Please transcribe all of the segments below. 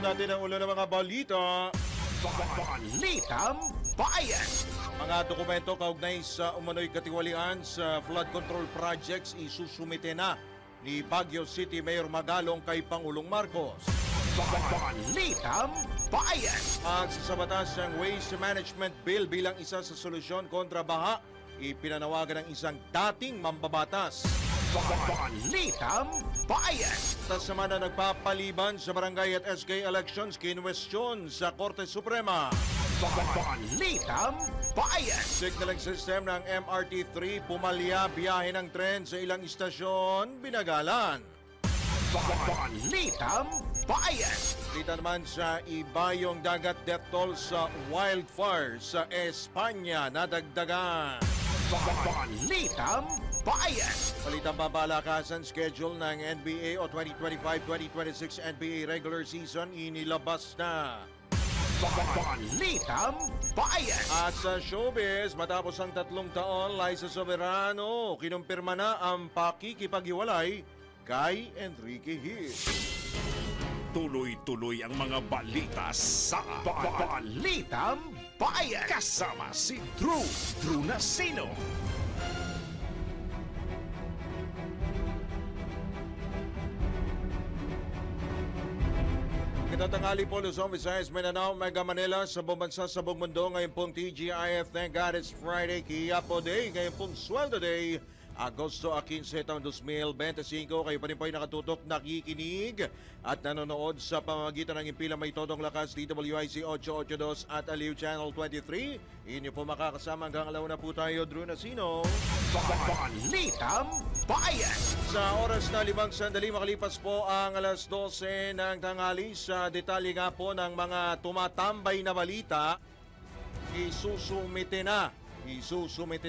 natin ang ulo ng mga balita. Balitang Bayan! Mga dokumento kaugnay sa umano'y katiwalian sa flood control projects isusumite na ni Baguio City Mayor Magalong kay Pangulong Marcos. Balitang Bayan! At sa batas ng Waste Management Bill bilang isa sa solusyon kontra baha, ipinanawagan ng isang dating mambabatas. Balitang Bayan! Sa sama na nagpapaliban sa barangay at SK elections, kinwestiyon sa Korte Suprema. Balitang Bayan! Signaling system ng MRT3 pumalya biyahe ng tren sa ilang istasyon, binagalan. Balitang Bayan! Dito naman sa iba yung dagat death toll sa wildfire sa Espanya nadagdagan. Balitang Bayan! Balitang babalakasan schedule ng NBA o 2025-2026 NBA regular season inilabas na. Balitang Bayan! At sa showbiz, matapos ang 3 taon, Liza Soberano, kinumpirma na ang pakikipaghiwalay kay Enrique Hill. Tuloy-tuloy ang mga balita sa Balitang Bayan! kasama si Drew Nasino. Tanghali po, Luzon, Visayas, Mindanao, Mega Manila, sa buong bansa, sa buong mundo. Ngayon pong TGIF, thank God it's Friday, Quiapo Day. Ngayon pong Sweldo Day, Agosto 15, taong 2025. Kayo pa rin po ay nakatutok, nakikinig at nanonood sa pamamagitan ng Impila May Todong Lakas, DWIC 882 at Aliw Channel 23. Inyo po makakasama hanggang alaw na po tayo, Drew Nasino. Balitang Bayan! Sa oras na 5 sandali, makalipas po ang alas 12 ng tanghali. Sa detalye nga po ng mga tumatambay na balita, isusumite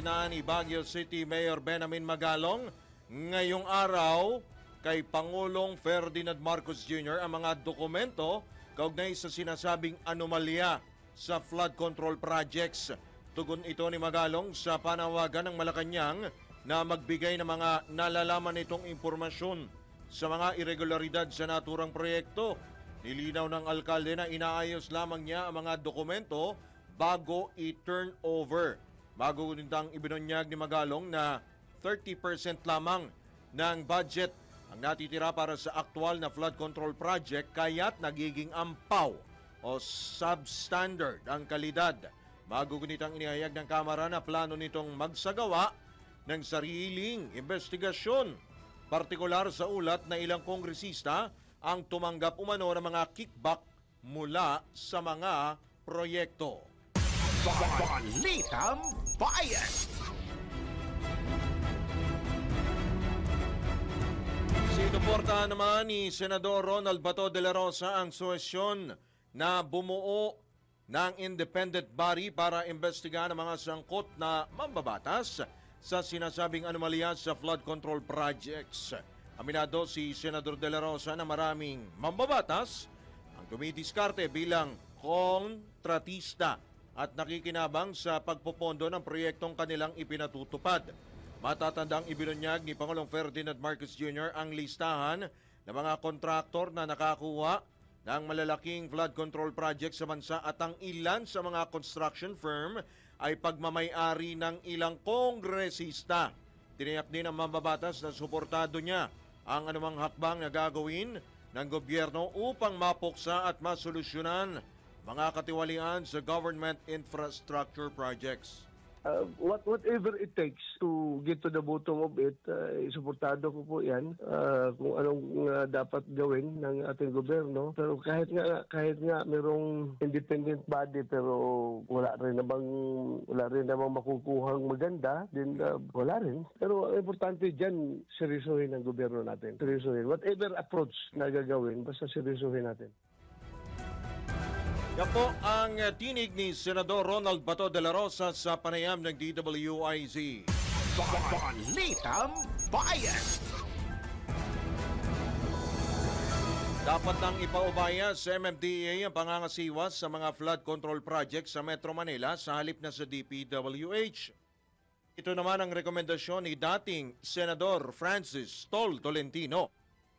na ni Baguio City Mayor Benjamin Magalong ngayong araw kay Pangulong Ferdinand Marcos Jr. ang mga dokumento kaugnay sa sinasabing anomalya sa flood control projects. Tugon ito ni Magalong sa panawagan ng Malacanang na magbigay ng mga nalalaman nitong impormasyon sa mga irregularidad sa naturang proyekto. Nilinaw ng alkalde na inaayos lamang niya ang mga dokumento bago i-turn over. Bago nitang ibinunyag ni Magalong na 30% lamang ng budget ang natitira para sa aktual na flood control project, kaya't nagiging ampaw o substandard ang kalidad. Bago nitang inihayag ng Kamara na plano nitong magsagawa ng sariling investigasyon, partikular sa ulat na ilang kongresista ang tumanggap umano ng mga kickback mula sa mga proyekto. Balitang Bayan! Sinuportahan naman ni Senador Ronald Bato de la Rosa ang suwesyon na bumuo ng independent body para imbestigahan ang mga sangkot na mambabatas sa sinasabing anomalya sa flood control projects. Aminado si Senador de la Rosa na maraming mambabatas ang tumidiskarte bilang kontratista at nakikinabang sa pagpopondo ng proyektong kanilang ipinatutupad. Matatandang ibinunyag ni Pangulong Ferdinand Marcos Jr. ang listahan ng mga kontraktor na nakakuha ng malalaking flood control project sa bansa at ang ilan sa mga construction firm ay pagmamay-ari ng ilang kongresista. Tiniyak din ng mambabatas na suportado niya ang anumang hakbang na gagawin ng gobyerno upang mapuksa at masolusyonan mga katiwalian sa government infrastructure projects. Whatever it takes to get to the bottom of it, suportado ko po yan kung anong dapat gawin ng ating gobyerno. Pero kahit nga merong independent body pero wala rin namang makukuhang maganda, din wala rin. Pero ang importante dyan, seryosohin ng gobyerno natin. Seryosohin. Whatever approach na gagawin, basta seryosohin natin. Yan po ang tinig ni Senador Ronald Bato de la Rosa sa panayam ng DWIZ. Balitang Bayan! Dapat nang ipaubaya sa MMDA ang pangangasiwas sa mga flood control projects sa Metro Manila sa halip na sa DPWH. Ito naman ang rekomendasyon ni dating Senador Francis Tol Tolentino,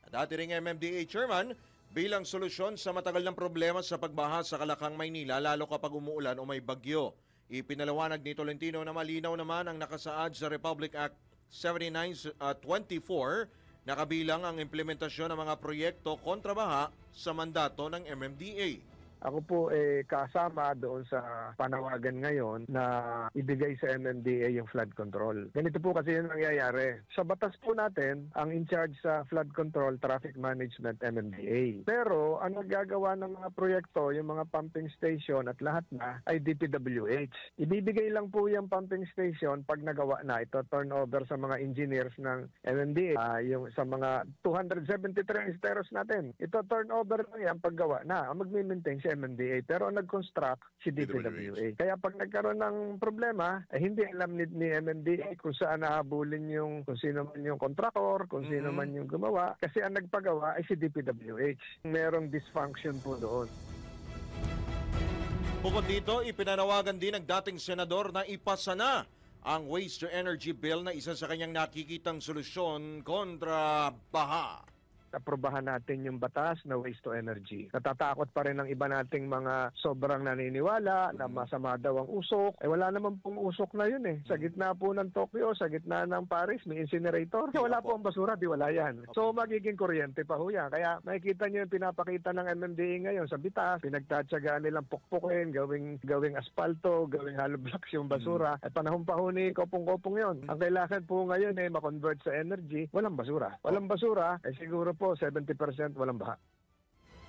dati ring MMDA Chairman, bilang solusyon sa matagal ng problema sa pagbaha sa Kalakang, Maynila lalo kapag umuulan o may bagyo. Ipinalawanag ni Tolentino na malinaw naman ang nakasaad sa Republic Act 7924 na kabilang ang implementasyon ng mga proyekto kontra baha sa mandato ng MMDA. Ako po kasama doon sa panawagan ngayon na ibigay sa MMDA yung flood control. Ganito po kasi yung nangyayari. Sa batas po natin, ang in charge sa flood control, traffic management, MMDA. Pero ang naggagawa ng mga proyekto, yung mga pumping station at lahat na, ay DPWH. Ibibigay lang po yung pumping station pag nagawa na. Ito turnover sa mga engineers ng MMDA. Yung sa mga 273 esteros natin. Ito turnover lang yan paggawa na. Ang magmi-maintain si MMDA, pero ang nag-construct si DPWH. Kaya pag nagkaroon ng problema, hindi alam ni MMDA kung saan nahabulin yung, kung sino man yung kontraktor, kung sino man yung gumawa, kasi ang nagpagawa ay si DPWH. Merong dysfunction po doon. Bukod dito, ipinanawagan din ng dating senador na ipasa na ang Waste to Energy Bill na isa sa kanyang nakikitang solusyon kontra baha. Aprobahan natin yung batas na waste to energy. Natatakot pa rin ang iba nating mga sobrang naniniwala na masama daw ang usok. Wala naman pong usok na yun eh. Sa gitna po ng Tokyo, sa gitna ng Paris, may incinerator. Wala po ang basura, di wala yan. So magiging kuryente pa ho yan. Kaya makikita nyo yung pinapakita ng MMDA ngayon sa bitas. Pinagtatsagaan nilang pukpukin, gawing asfalto, gawing hollow blocks yung basura. At panahon pa ho ni kopong-kopong yun. Ang kailangan po ngayon ay makonvert sa energy, walang basura. Walang basura, siguro po 70% walang baha.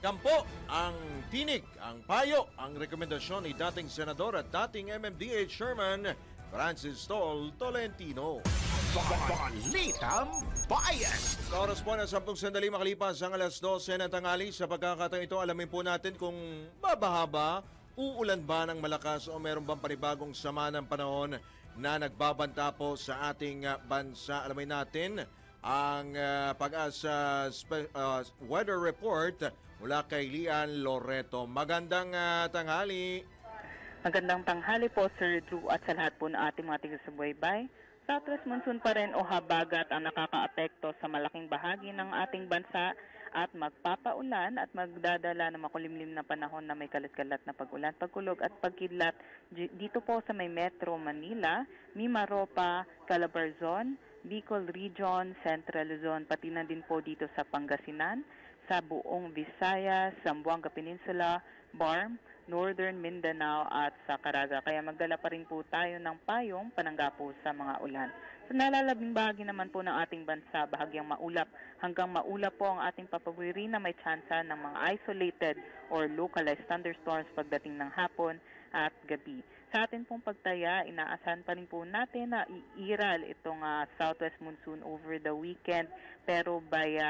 Yan po ang tinig, ang payo, ang rekomendasyon ni dating senador at dating MMDA Chairman Francis Tol Tolentino. Balitang Bayan! Sa oras po na 10 sandali makalipas ang alas 12 ng tanghali. Sa pagkakataon ito, alamin po natin kung babaha ba, uulan ba ng malakas o meron bang panibagong sama ng panahon na nagbabanta po sa ating bansa. Alamin natin ang Pag-asa weather report mula kay Lian Loreto. Magandang tanghali. Magandang tanghali po, Sir Drew, at sa lahat po ng ating mga taga-subaybay. Southwest monsoon pa rin o habagat ang nakakaapekto sa malaking bahagi ng ating bansa at magpapaulan at magdadala ng makulimlim na panahon na may kalat-kalat na pag-ulan, pagkulog at pagkidlat dito po sa may Metro Manila, Mimaropa, Calabarzon, Bicol Region, Central Luzon, pati na din po dito sa Pangasinan, sa buong Visayas, Zamboanga Peninsula, Barm, Northern Mindanao at sa Caraga. Kaya magdala pa rin po tayo ng payong panangga po sa mga ulan. Sa nalalabing bahagi naman po ng ating bansa, bahagyang maulap hanggang maulap po ang ating papawiri na may tsansa ng mga isolated or localized thunderstorms pagdating ng hapon at gabi. Sa atin pong pagtaya, inaasahan pa rin po natin na iiral itong southwest monsoon over the weekend. Pero by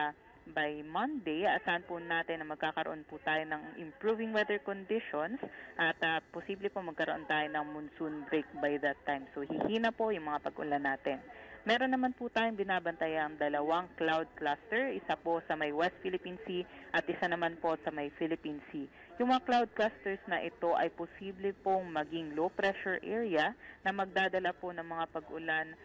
Monday, asahan po natin na magkakaroon po tayo ng improving weather conditions at posible po magkaroon tayo ng monsoon break by that time. So hihina po yung mga pag-ulan natin. Meron naman po tayong binabantayang dalawang cloud cluster, isa po sa may West Philippine Sea at isa naman po sa may Philippine Sea. Yung mga cloud clusters na ito ay posible pong maging low pressure area na magdadala po ng mga pag-ulan.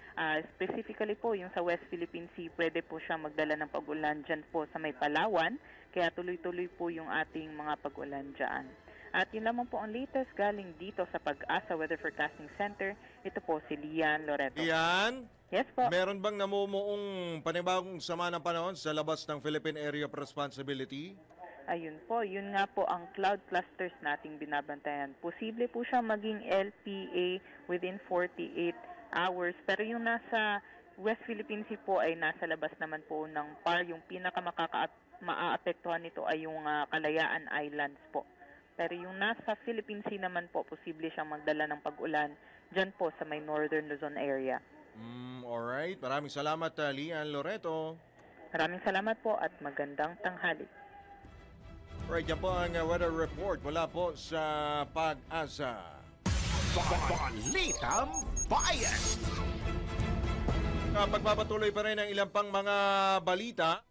Specifically po yung sa West Philippine Sea, pwede po siya magdala ng pag-ulan dyan po sa may Palawan, kaya tuloy-tuloy po yung ating mga pag-ulan dyan. At yun lamang po ang latest galing dito sa Pag-asa Weather Forecasting Center. Ito po si Lian Loreto. Lian? Yes po. Meron bang namumuong panibagong sama ng panahon sa labas ng Philippine Area of Responsibility? Ayun po, yun nga po ang cloud clusters nating binabantayan. Posible po siya maging LPA within 48 hours. Pero yung nasa West Philippine Sea po ay nasa labas naman po ng PAR. Yung pinaka-maaapektuhan nito ay yung Kalayaan Islands po. Pero yung nasa Philippine Sea naman po, posible siyang magdala ng pag-ulan dyan po sa may Northern Luzon area. Alright, maraming salamat Lian Loreto. Maraming salamat po at magandang tanghali. Alright, yan po ang weather report mula po sa Pag-asa. Balitang Bayan! Pagpapatuloy pa rin ang ilang pang mga balita,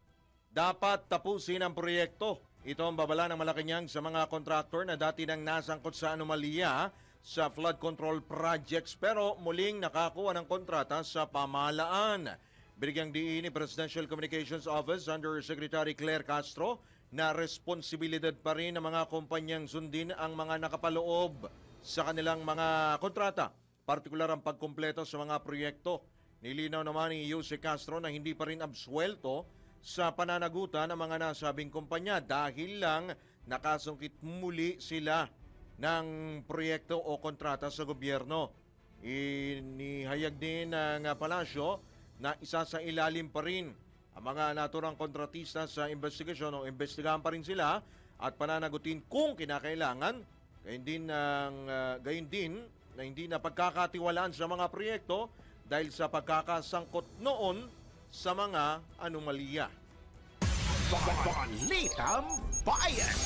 dapat tapusin ang proyekto. Ito ang babala ng Malacanang sa mga kontraktor na dati nang nasangkot sa anomalya sa flood control projects pero muling nakakuha ng kontrata sa pamahalaan. Binigyang diin ni Presidential Communications Office Undersecretary Claire Castro na responsibilidad pa rin ng mga kumpanyang sundin ang mga nakapaloob sa kanilang mga kontrata, partikular ang pagkumpleto sa mga proyekto. Nilinaw naman ni Jose Castro na hindi pa rin absuelto sa pananagutan ng mga nasabing kumpanya dahil lang nakasungkit muli sila ng proyekto o kontrata sa gobyerno. Inihayag din ng palasyo na isa sa ilalim pa rin ang mga naturang kontratista sa investigasyon o investigahan pa rin sila at pananagutin kung kinakailangan, gayon din na hindi na pagkakatiwalaan sa mga proyekto dahil sa pagkakasangkot noon sa mga anomalya. Balitang Bayan!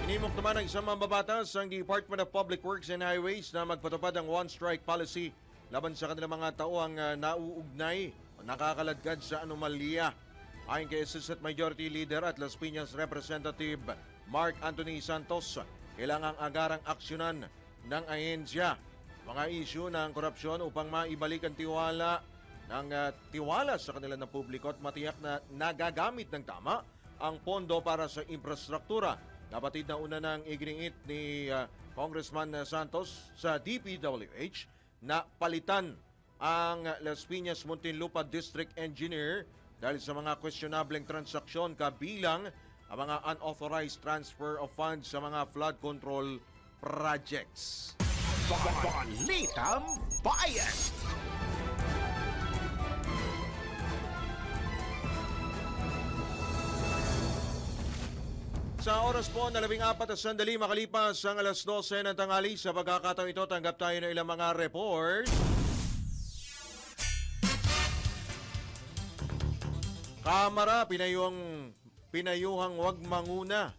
Inimok naman ng isang mambabatas ang Department of Public Works and Highways na magpatupad ng one-strike policy laban sa kanilang mga tauhang nauugnay o nakakaladkad sa anomalya. Ayon kay Assistant Majority Leader at Las Piñas Representative Mark Anthony Santos, kailangang agarang aksyonan ng ahensya mga isyu ng korupsyon upang maibalik ang tiwala sa kanila ng publiko at matiyak na nagagamit ng tama ang pondo para sa infrastruktura. Napatid na una ng iginiit ni Congressman Santos sa DPWH na palitan ang Las Piñas Muntinlupa District Engineer dahil sa mga questionableng transaksyon kabilang ang mga unauthorized transfer of funds sa mga flood control projects. Balitang Bayan! Sa oras po na 14 makalipas ang alas 12 ng tanghali, sa pagkakataon ito tanggap tayo ng ilang mga report. Kamara pinayuhang wag manguna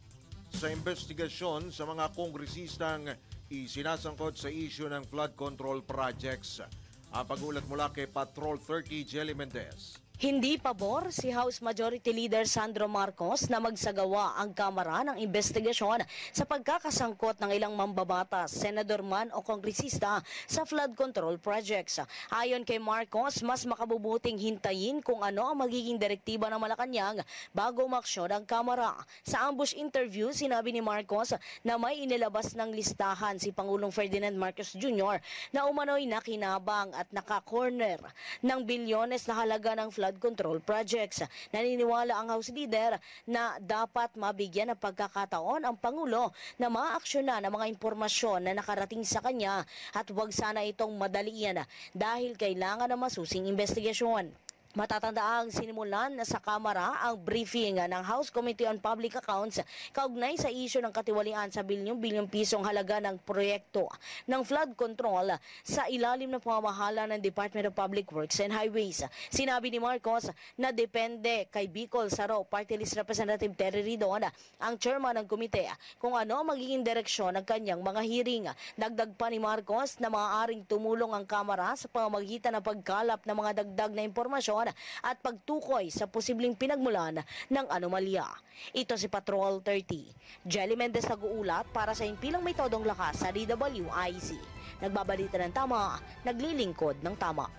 sa investigasyon sa mga kongresistang isinasangkot sa issue ng flood control projects. Ang pag-ulat mula kay Patrol 30 Jelly Mendez. Hindi pabor si House Majority Leader Sandro Marcos na magsagawa ang Kamara ng investigasyon sa pagkakasangkot ng ilang mambabatas, senador man o kongresista sa flood control projects. Ayon kay Marcos, mas makabubuting hintayin kung ano ang magiging direktiba ng Malacanang bago umaksyon ang Kamara. Sa ambush interview, sinabi ni Marcos na may inilabas ng listahan si Pangulong Ferdinand Marcos Jr. na umano'y nakinabang at naka-corner ng bilyones na halaga ng flood control projects. Naniniwala ang House Leader na dapat mabigyan ng pagkakataon ang Pangulo na maaksyonan ang mga impormasyon na nakarating sa kanya at huwag sana itong madalian dahil kailangan ng masusing investigasyon. Matatandaang sinimulan sa Kamara ang briefing ng House Committee on Public Accounts kaugnay sa isyu ng katiwalian sa bilyong-bilyong pisong halaga ng proyekto ng flood control sa ilalim ng pamamahala ng Department of Public Works and Highways. Sinabi ni Marcos na depende kay Bicol Saro Party List Representative Terry Ridon, ang chairman ng komite, kung ano ang magiging direksyon ng kanyang mga hearing. Dagdag pa ni Marcos na maaaring tumulong ang Kamara sa pamamagitan ng pagkalap ng mga dagdag na impormasyon at pagtukoy sa posibleng pinagmulan ng anomalya. Ito si Patrol 30. Jelly Mendez nag-uulat para sa Impilang May Todong Lakas sa DWIC. Nagbabalita ng tama, naglilingkod ng tama.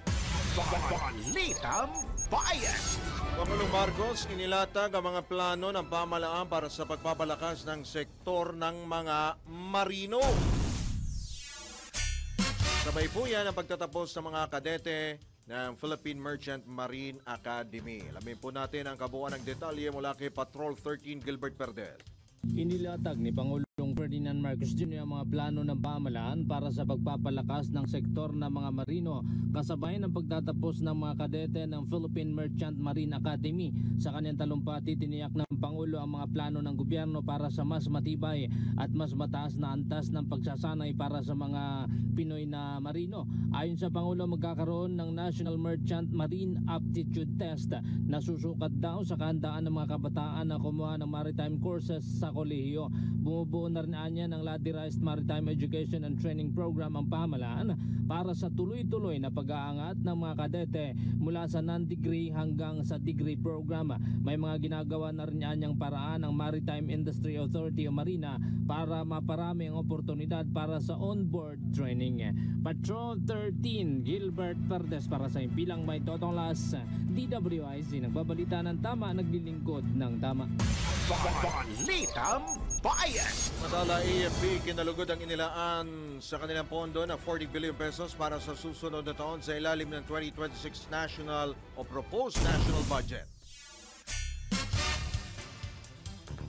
Balitang Bayan! Pangulong Marcos inilatag ang mga plano ng pamahalaan para sa pagpapalakas ng sektor ng mga marino. Sabay po yan ang pagtatapos ng mga kadete ng Philippine Merchant Marine Academy. Alamin po natin ang kabuuan ng detalye mula kay Patrol 13 Gilbert Perdez. Inilatag ni Pangulong Ferdinand Marcos Jr. ang mga plano ng pamahalaan para sa pagpapalakas ng sektor ng mga marino kasabay ng pagtatapos ng mga kadete ng Philippine Merchant Marine Academy. Sa kanyang talumpati, tiniyak ng Pangulo ang mga plano ng gobyerno para sa mas matibay at mas mataas na antas ng pagsasanay para sa mga Pinoy na marino. Ayon sa Pangulo, magkakaroon ng National Merchant Marine Aptitude Test na susukat daw sa kahandaan ng mga kabataan na kumuha ng maritime courses sa kolehiyo. Bumubuo na rin niya ng Ladderized Maritime Education and Training Program ang pamahalaan para sa tuloy-tuloy na pag-aangat ng mga kadete mula sa non-degree hanggang sa degree program. May mga ginagawa na rin niyang paraan ng Maritime Industry Authority o Marina para maparami ang oportunidad para sa on-board training. Patrol 13 Gilbert Perdez para sa Impilang May Todong Lakas, DWIC, nagbabalita ng tama, naglilingkod ng tama. Balitang Bayan. Samantala, AFP kinalugod ang inilaan sa kanilang pondo na 40 billion pesos para sa susunod na taon sa ilalim ng 2026 National o Proposed National Budget.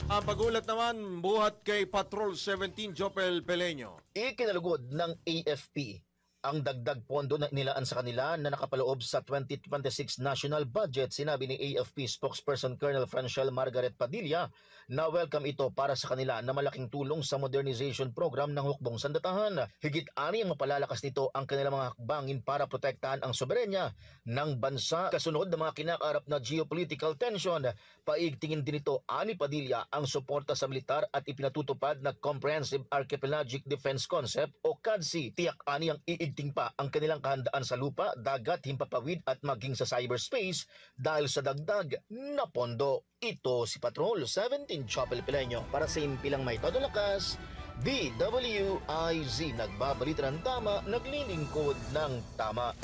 Ang pagulat naman, buhat kay Patrol 17 Jopel Peleño. Ikinalugod ng AFP ang dagdag pondo na nilaan sa kanila na nakapaloob sa 2026 national budget. Sinabi ni AFP spokesperson Colonel Franciel Margaret Padilla na welcome ito para sa kanila na malaking tulong sa modernization program ng hukbong sandatahan. Higit ani ang mapalalakas nito ang kanilang mga hakbangin para protektahan ang soberenya ng bansa kasunod ng mga kinakaharap na geopolitical tension. Paigtingin din ito ani Padilla ang suporta sa militar at ipinatutupad na Comprehensive Archipelagic Defense Concept o CADC. Tiyak ani ang iigting pa ang kanilang kahandaan sa lupa, dagat, himpapawid at maging sa cyberspace dahil sa dagdag na pondo. Ito si Patrol 17 Chopel Peleño para sa impilang may todo lakas. DWIZ nagbabalita ng tama, naglilingkod ng tama.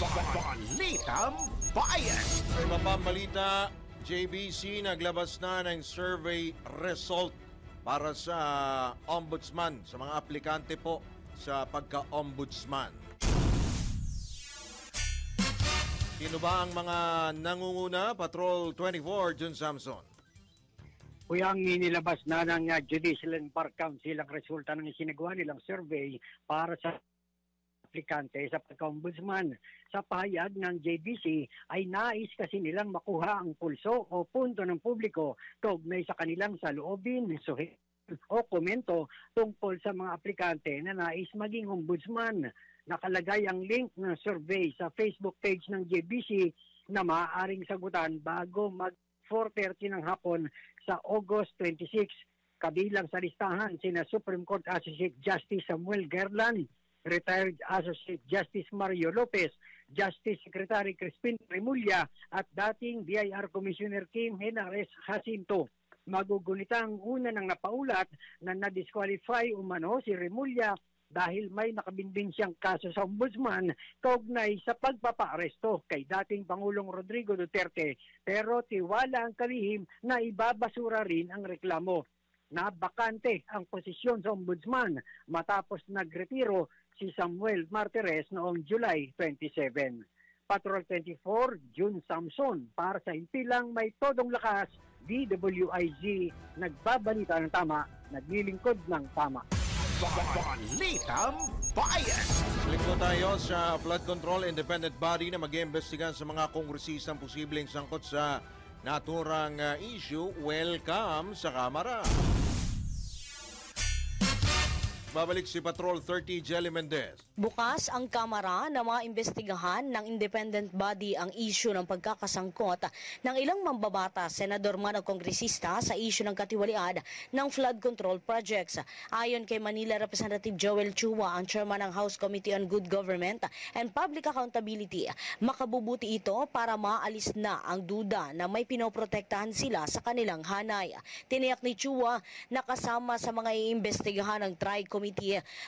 Balitang Bayan. May mapambalita, JBC naglabas na ng survey result para sa ombudsman, sa mga aplikante po sa pagka-ombudsman. Sino ba ang mga nangunguna? Patrol 24, Jun Samson. Kuyang inilabas na ng Judicial and Bar Council ang resulta ng isinagawa nilang survey para sa aplikante sa pagka-ombudsman. Sa pahayag ng JBC ay nais kasi nilang makuha ang pulso o punto ng publiko kaugnay sa kanilang saloobin, suhi o komento tungkol sa mga aplikante na nais maging ombudsman. Nakalagay ang link ng survey sa Facebook page ng JBC na maaaring sagutan bago mag 4:30 ng hapon sa August 26. Kabilang sa listahan sina Supreme Court Associate Justice Samuel Gerlan, Retired Associate Justice Mario Lopez, Justice Secretary Crispin Remulla at dating BIR Commissioner Kim Henares Jacinto. Magugunita ang una ng napaulat na na-disqualify umano si Remulla dahil may nakabinbin siyang kaso sa ombudsman kaugnay sa pagpapaaresto kay dating Pangulong Rodrigo Duterte, pero tiwala ang kalihim na ibabasura rin ang reklamo. Nabakante ang posisyon sa ombudsman matapos nagretiro si Samuel Martires noong July 27. Patrol 24, June Samson para sa impilang may todong lakas. DWIZ, nagbabalita ng tama, naglilingkod ng tama. Balitang Bayan. Balik po tayo sa flood control independent body na mag-iimbestiga sa mga kongresistang posibleng sangkot sa naturang issue. Welcome sa Kamara. Babalik si Patrol 30 Jelly Mendez. Bukas ang Kamara na maimbestigahan ng independent body ang issue ng pagkakasangkot ng ilang mambabatas, senador man o kongresista sa issue ng katiwalian ng flood control projects. Ayon kay Manila Representative Joel Chua, ang chairman ng House Committee on Good Government and Public Accountability, makabubuti ito para maalis na ang duda na may pinoprotektahan sila sa kanilang hanay. Tiniyak ni Chua na kasama sa mga iimbestigahan ng Tri-Committee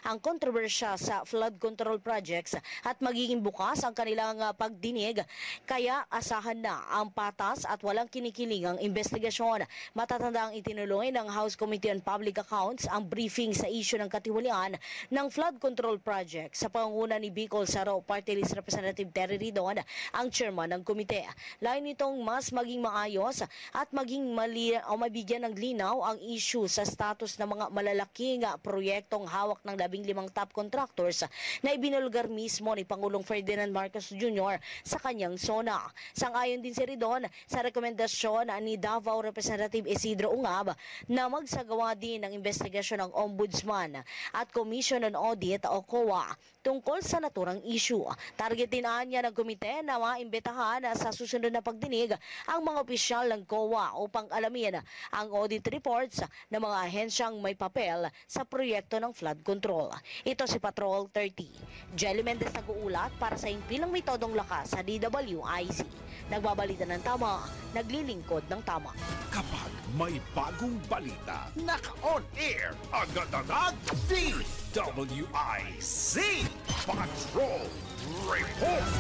ang kontrobersya sa flood control projects at magiging bukas ang kanilang pagdinig, kaya asahan na ang patas at walang kinikiling ang investigasyon. Matatanda ang itinuloy ng House Committee on Public Accounts ang briefing sa issue ng katiwalian ng flood control project sa pangunguna ni Bicol Saro Party List Representative Terry Ridon, ang chairman ng komite. Lain nitong mas maging maayos at maging mabigyan ng linaw ang issue sa status ng mga malalaking proyektong hawak ng 15 top contractors na ibinulgar mismo ni Pangulong Ferdinand Marcos Jr. sa kanyang zona. Sang-ayon din si Ridon sa rekomendasyon ni Davao Representative Isidro Ungab na magsagawa din ng investigasyon ng Ombudsman at Commission on Audit o COA tungkol sa naturang issue. Targetin niya ng komite na maimbitahan sa susunod na pagdinig ang mga opisyal ng COA upang alamin ang audit reports ng mga ahensyang may papel sa proyekto ng flood control. Ito si Patrol 30. Jelly Mendez nag-uulat para sa impilang may todong lakas sa DWIZ. Nagbabalita ng tama, naglilingkod ng tama. Kapag may bagong balita, Naka-on air. Agad-agad. DWIZ Patrol Report.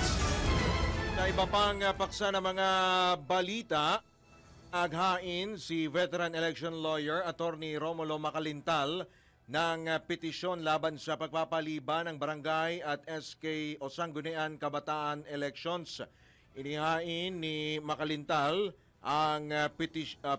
Sa iba pang paksa ng mga balita, Aghain si veteran election lawyer Attorney Romulo Macalintal ng petisyon laban sa pagpapaliban ng barangay at SK o Sangguniang Kabataan Elections. Inihain ni Macalintal ang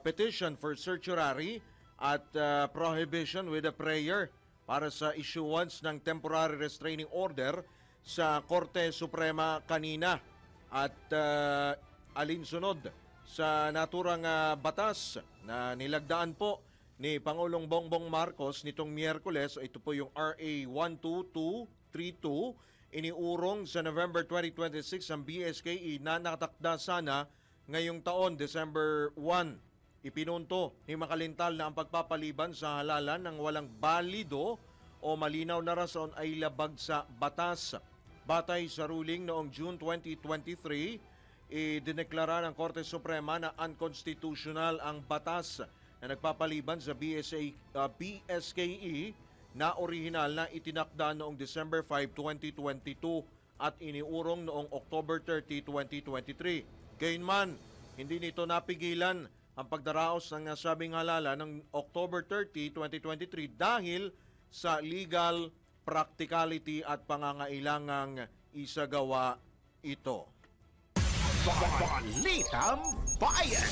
petition for certiorari at prohibition with a prayer para sa issuance ng temporary restraining order sa Korte Suprema kanina at alinsunod sa naturang batas na nilagdaan po ni Pangulong Bongbong Marcos nitong Miyerkules. Ito po yung RA 12232. Iniurong sa November 2026 ang BSKE na nakatakda sana ngayong taon, December 1. Ipinunto ni Macalintal na ang pagpapaliban sa halalan ng walang balido o malinaw na rason ay labag sa batas. Batay sa ruling noong June 2023, idineklara ng Korte Suprema na unconstitutional ang batas na nagpapaliban sa BSKE na orihinal na itinakda noong December 5, 2022 at iniurong noong October 30, 2023. Gayunman, hindi nito napigilan ang pagdaraos ng nasabing halalan ng October 30, 2023 dahil sa legal practicality at pangangailangang isagawa ito. Balitang Bayan!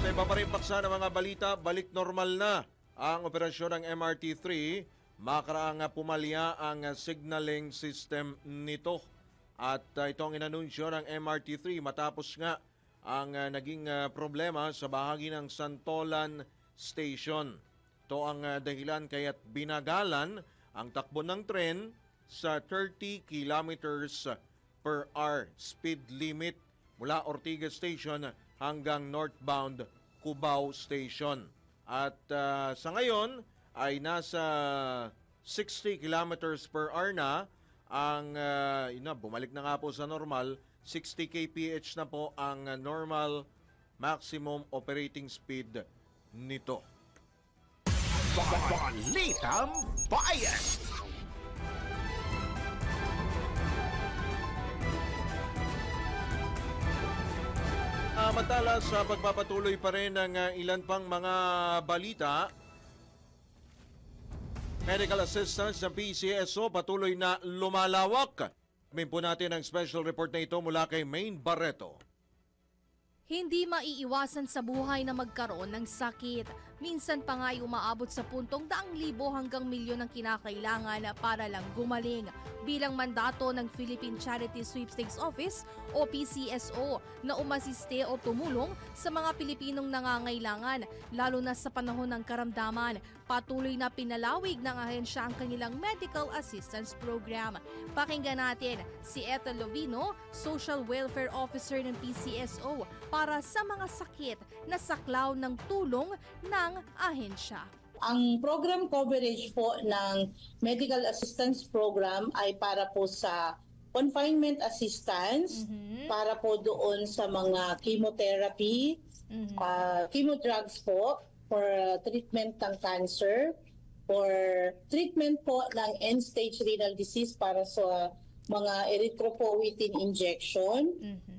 Sa iba pa rin paksa ng mga balita, balik normal na ang operasyon ng MRT-3. Makaraang pumalya ang signaling system nito. At itong inanunsyo ng MRT-3 matapos nga ang naging problema sa bahagi ng Santolan Station. Ito ang dahilan kaya't binagalan ang takbo ng tren sa 30 kilometers per hour speed limit mula Ortigas Station hanggang northbound Cubao Station. At sa ngayon ay nasa 60 kilometers per hour na ang bumalik na nga po sa normal. 60 kph na po ang normal maximum operating speed nito. Balitang Bayan! Samantala sa pagpapatuloy pa rin ng ilan pang mga balita, medical assistance ng PCSO patuloy na lumalawak. Min po natin ang special report na ito mula kay Maine Barreto. Hindi maiiwasan sa buhay na magkaroon ng sakit. Minsan pa nga ay umaabot sa puntong 100,000 hanggang milyon ang kinakailangan para lang gumaling. Bilang mandato ng Philippine Charity Sweepstakes Office o PCSO na umasiste o tumulong sa mga Pilipinong nangangailangan, lalo na sa panahon ng karamdaman, patuloy na pinalawig ng ahensya ang kanilang medical assistance program. Pakinggan natin si Ethel Lovino, Social Welfare Officer ng PCSO, para sa mga sakit na saklaw ng tulong ng ahensya. Ang program coverage po ng Medical Assistance Program ay para po sa confinement assistance, para po doon sa mga chemotherapy, chemodrugs po for treatment ng cancer, for treatment po ng end-stage renal disease para sa mga erythropoietin injection,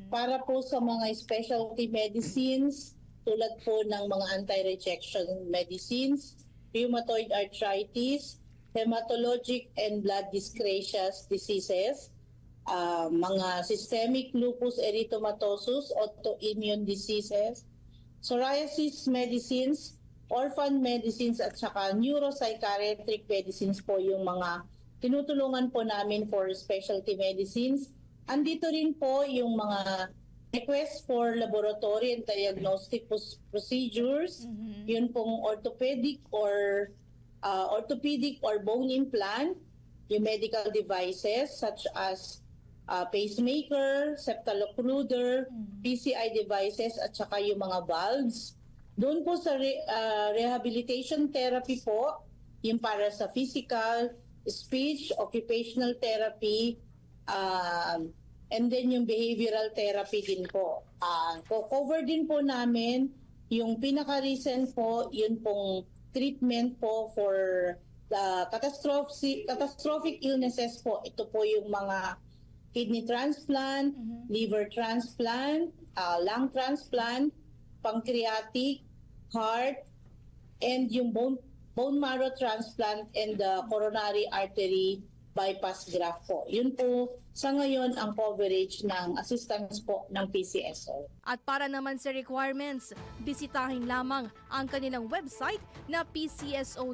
para po sa mga specialty medicines tulad po ng mga anti-rejection medicines, rheumatoid arthritis, hematologic and blood dyscrasias diseases, mga systemic lupus erythematosus, autoimmune diseases, psoriasis medicines, orphan medicines at saka neuropsychiatric medicines po yung mga tinutulungan po namin for specialty medicines. Andito rin po yung mga request for laboratory and diagnostic procedures, yun pong orthopedic or bone implant, yung medical devices such as pacemaker, septal occluder, PCI devices at saka yung mga valves. Doon po sa rehabilitation therapy po, yung para sa physical, speech, occupational therapy, and then yung behavioral therapy din po. Cover din po namin yung pinaka-recent po, yun pong treatment po for catastrophic illnesses po. Ito po yung mga kidney transplant, liver transplant, lung transplant, pancreatic, heart, and yung bone marrow transplant and the coronary artery bypass graft po. Yun po sa ngayon ang coverage ng assistance po ng PCSO. At para naman sa requirements, bisitahin lamang ang kanilang website na pcso.gov.ph.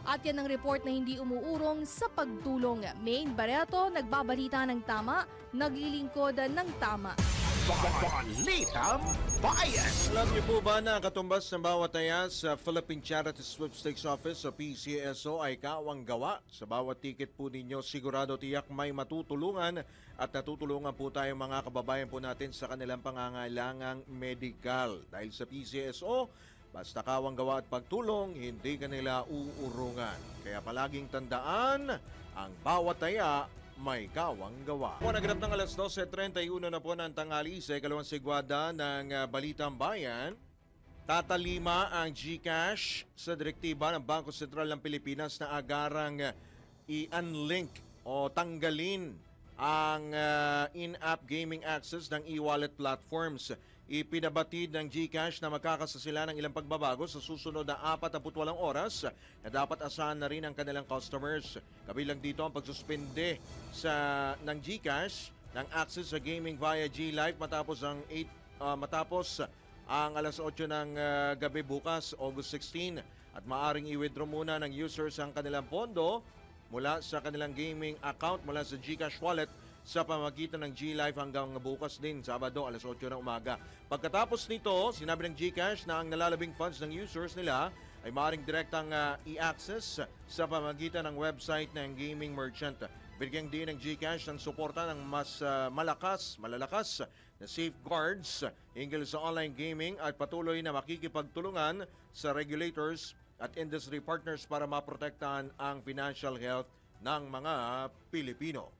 At yan ang report na hindi umuurong sa pagtulong. Maine Barreto, nagbabalita ng tama, naglilingkod ng tama. Balitang Bayan! Alam niyo po ba na katumbas ng bawat taya sa Philippine Charity Sweepstakes Office o PCSO ay kawang gawa? Sa bawat ticket po ninyo, sigurado tiyak may matutulungan at natutulungan po tayong mga kababayan po natin sa kanilang pangangailangang medical. Dahil sa PCSO, basta kawang gawa at pagtulong, hindi kanila uurungan. Kaya palaging tandaan, ang bawat taya may kawang gawa. Po naganap ng alas 12:31 na po ng tanghali sa ikalawang sigwada ng Balitang Bayan. Tatalima ang GCash sa direktiba ng Bangko Sentral ng Pilipinas na agarang i-unlink o tanggalin ang in-app gaming access ng e-wallet platforms. Ipinabatid ng GCash na magkakasa sila ng ilang pagbabago sa susunod na 48 oras na dapat asahan na rin ang kanilang customers. Kabilang dito ang pagsuspende ng GCash ng access sa gaming via GLive matapos ang alas 8 ng gabi bukas, August 16, at maaring i-withdraw muna ng users ang kanilang pondo mula sa kanilang gaming account mula sa GCash wallet sa pamamagitan ng GLive hanggang bukas din, Sabado, alas 8 ng umaga. Pagkatapos nito, sinabi ng GCash na ang nalalabing funds ng users nila ay maaaring direktang i-access sa pamamagitan ng website ng gaming merchant. Bigyan din ng GCash ng suporta ng mas malalakas na safeguards hinggil sa online gaming at patuloy na makikipagtulungan sa regulators at industry partners para maprotektahan ang financial health ng mga Pilipino.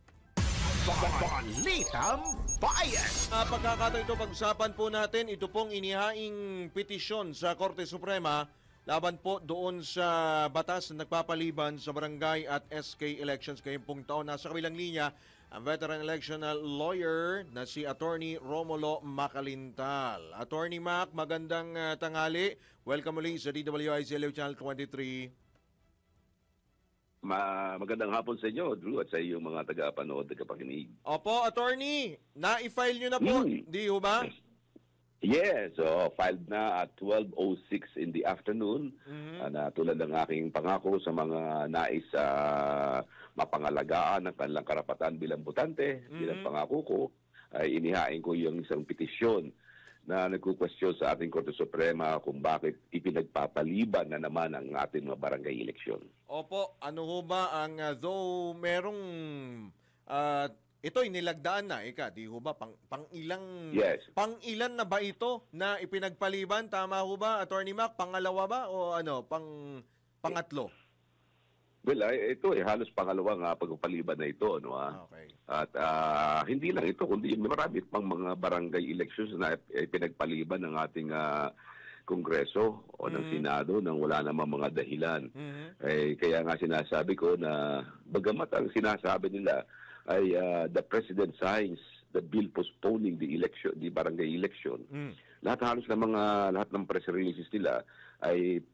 Balitang Bayan! Pagkakataon ito, pag-usapan po natin, ito pong inihaing petisyon sa Korte Suprema laban po doon sa batas na nagpapaliban sa barangay at SK elections ngayong pong taon. Nasa kabilang linya, ang veteran election lawyer na si Attorney Romulo Macalintal. Attorney Mac, magandang tanghali. Welcome muli sa DWIZ Channel 23. Magandang hapon sa inyo, Drew, at sa iyong mga taga-panood, tagapakinig. Opo, attorney, na-i-file nyo na po, di ho ba? Yes, filed na at 12:06 in the afternoon. Na tulad ng aking pangako sa mga nais mapangalagaan ng kanilang karapatan bilang botante, bilang pangako ko, ay inihain ko yung isang petisyon na nagkukwestiyon sa ating Korte Suprema kung bakit ipinagpapaliban na naman ang ating mga barangay eleksyon. Opo, ano ho ba ang though merong ito'y nilagdaan na, di ho ba? Yes. Pang-ilan na ba ito na ipinagpaliban? Tama ho ba, Attorney Mac? Pangalawa ba o pangatlo? Well, ito halos pangalawang pagpapaliban na ito. Okay. At hindi lang ito, kundi marami pang mga barangay elections na pinagpaliban ng ating Kongreso o ng Senado nang wala namang mga dahilan. Kaya nga sinasabi ko na bagamat ang sinasabi nila ay the President signs the bill postponing the barangay election. Lahat ng press releases nila ay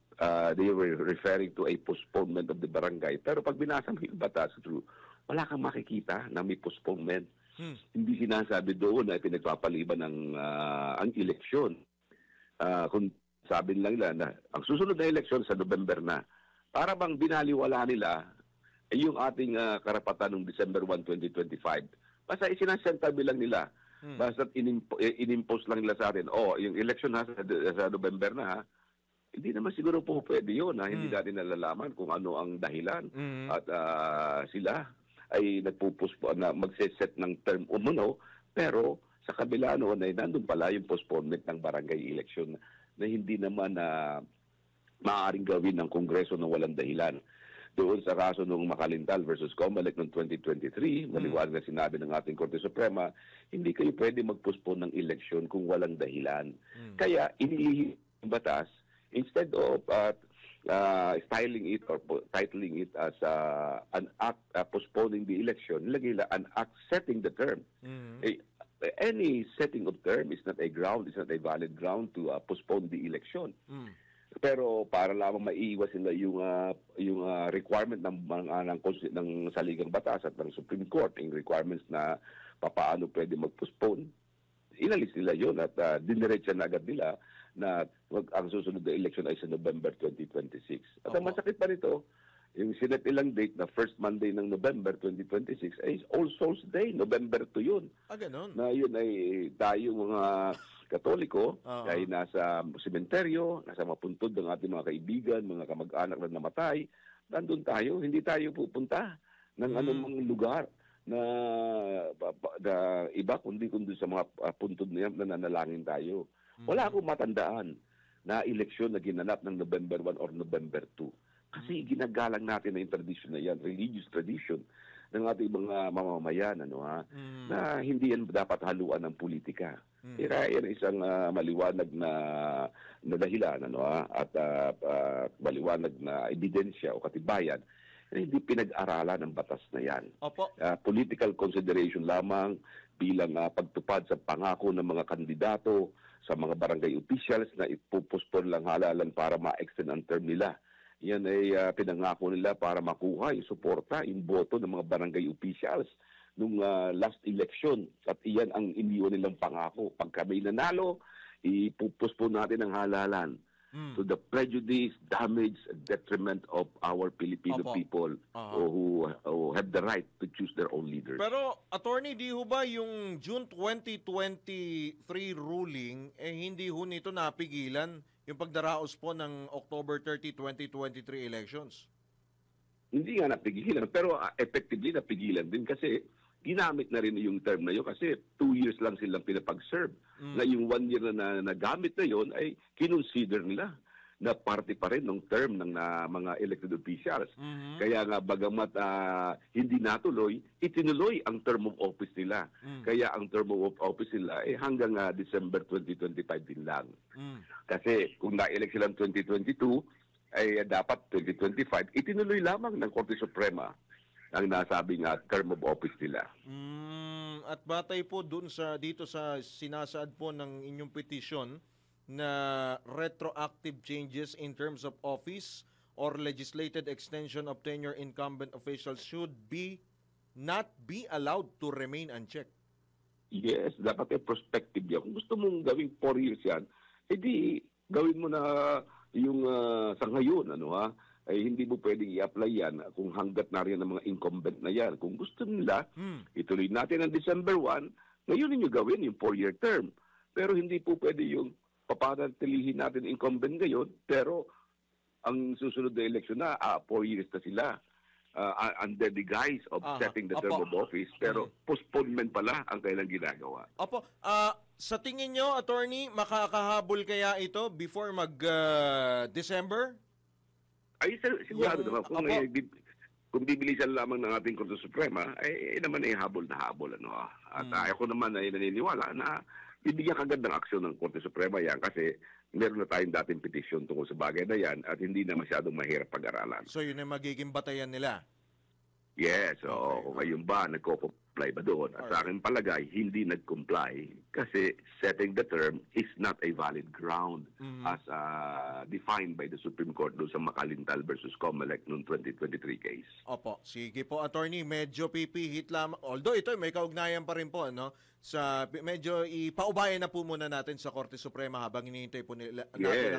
they were referring to a postponement of the barangay. Pero pag binasa mo yung batas, Drew, wala kang makikita na may postponement. Hindi sinasabi doon na pinagpapaliban ang eleksyon. Kung sabi nila na ang susunod na eleksyon sa November na, para bang binaliwala nila yung ating karapatan noong December 1, 2025. Basta isinasentabi lang nila. Basta inimpose lang nila sa atin, yung election sa November na ha, hindi naman siguro po pwede yun. Hindi natin nalalaman kung ano ang dahilan. At sila ay nagpupuspo na magse-set ng term umuno, pero sa kabila noon ay nandun pala yung postponement ng barangay election na hindi naman maaaring gawin ng Kongreso na walang dahilan. Doon sa kaso ng Macalintal versus Comelec noong 2023, maliwanag na sinabi ng ating Korte Suprema, hindi kayo pwede mag-postpone ng eleksyon kung walang dahilan. Kaya inilihim yung batas, instead of styling it or titling it as an act postponing the election, nilagay nila an act setting the term. any setting of term is not a valid ground to postpone the election. Pero para lamang maiiwas nila yung requirement ng saligang batas at ng Supreme Court, yung requirements na papaano pwede mag-postpone, inalis nila yun at diniretsa na agad nila na ang susunod na election ay sa November 2026. At ang masakit pa nito, yung sinet ilang date na first Monday ng November 2026 ay All Souls Day, November 2 yun. Ganun. Na yun ay tayo mga Katoliko ay nasa sementeryo, nasa mapuntod ng ating mga kaibigan, mga kamag-anak na namatay, nandun tayo, hindi tayo pupunta ng anumang lugar na iba kundi sa mga puntod na yan na nanalangin tayo. Wala akong matandaan na eleksyon na ginanap ng November 1 or November 2. Kasi ginagalang natin na yung tradition na yan, religious tradition ng ating mga mamamayan, na hindi yan dapat haluan ng politika. Kaya yan isang maliwanag na dahilan, at maliwanag na ebidensya o katibayan na hindi pinag-aralan ng batas na yan. Political consideration lamang bilang pagtupad sa pangako ng mga kandidato sa mga barangay officials na ipupuspon lang halalan para ma-extend ang term nila. Yan ay pinangako nila para makuha yung suporta, yung boto ng mga barangay officials nung last election. At iyan ang iniwan nilang pangako. Pag kami nanalo, ipupuspon natin ang halalan to the prejudice, damage, detriment of our Filipino people who have the right to choose their own leaders. Pero, Attorney, di ho ba yung June 2023 ruling, hindi ho nito napigilan yung pagdaraos po ng October 30, 2023 elections? Hindi nga napigilan, pero effectively napigilan din kasi ginamit na rin yung term na yun kasi 2 years lang silang pinapag-serve. Na yung 1 year na nagamit na yun ay kinonsider nila na parte pa rin ng term ng mga elected officials. Kaya nga bagamat hindi natuloy, itinuloy ang term of office nila. Kaya ang term of office nila ay hanggang December 2025 din lang. Kasi kung na-elect silang 2022, ay dapat 2025, itinuloy lamang ng Korte Suprema ang nasabing term of office nila. At batay po dito sa sinasaad po ng inyong petisyon na retroactive changes in terms of office or legislated extension of tenure incumbent officials should not be allowed to remain unchecked. Yes, dapat ay prospective yan. Kung gusto mong gawing 4 years yan, edi gawin mo na yung sa ngayon, ay hindi mo pwedeng i-apply yan kung hanggat na rin ang mga incumbent na yan. Kung gusto nila, ituloy natin ang December 1, ngayon ninyo gawin yung 4-year term. Pero hindi po pwede yung papanatilihin natin incumbent ngayon, pero ang susunod na eleksyon na, 4 years na sila under the guise of setting the term of office. Pero postponement pala ang kailang ginagawa. Sa tingin nyo, Attorney, makakahabol kaya ito before mag-December? Ay, sigurado naman. Kung bibilisan lamang ng ating Korte Suprema, ay naman ay habol na habol. At ako naman ay naniniwala na bibigyan kagad ng aksyon ng Korte Suprema yan kasi meron na tayong dating petisyon tungkol sa bagay na yan at hindi na masyadong mahirap pag-aralan. So yun ay magiging batayan nila? Yes. So kung ngayon ba, nagko-comply ba doon? At sa akin palagay, hindi nag-comply kasi setting the term is not a valid ground as defined by the Supreme Court doon sa Makalintal versus Comelec noong 2023 case. Sige po, Attorney, medyo pipihit lamang. Although ito may kaugnayan pa rin po, medyo ipaubayan na po muna natin sa Korte Suprema habang hinihintay po natin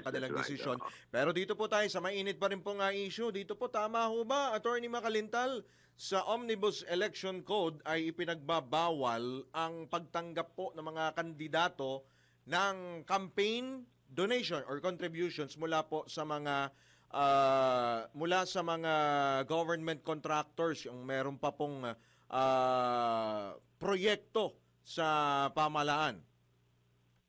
ang kanilang desisyon. Pero dito po tayo sa mainit pa rin po nga issue. Dito po, tama ho ba, Attorney Makalintal, sa Omnibus Election Code ay ipinagbabawal ang pagtanggap po ng mga kandidato ng campaign donation or contributions mula po sa mga government contractors, yung meron pa pong proyekto sa pamahalaan.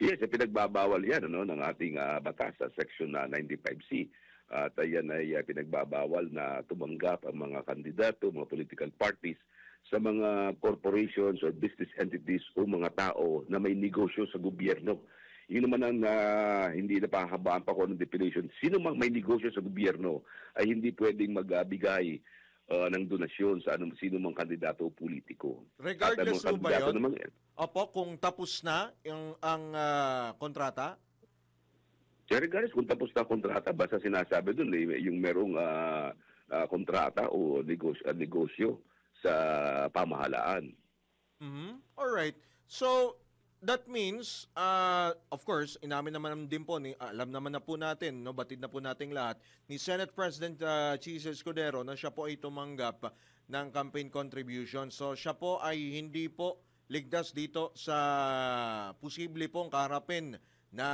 Yes, pinagbabawal yan ng ating batas sa Section 95C. At yan ay pinagbabawal na tumanggap ang mga kandidato, mga political parties sa mga corporations or business entities o mga tao na may negosyo sa gobyerno. Yun naman ang hindi napahabaan pa ko ng definition. Sino mang may negosyo sa gobyerno ay hindi pwedeng magbigay ng donasyon sa sino mang kandidato o politiko. Regardless po ba yun? Opo, kung tapos na ang kontrata? Regardless kung tapos na kontrata, basta sinasabi doon yung merong kontrata o negosyo sa pamahalaan. Alright. So, that means, of course, inamin naman din po, alam naman na po natin, no, batid na po nating lahat, ni Senate President Cheese Escudero na siya po ay tumanggap ng campaign contribution. So, siya po ay hindi po ligtas dito sa posible pong kaharapin na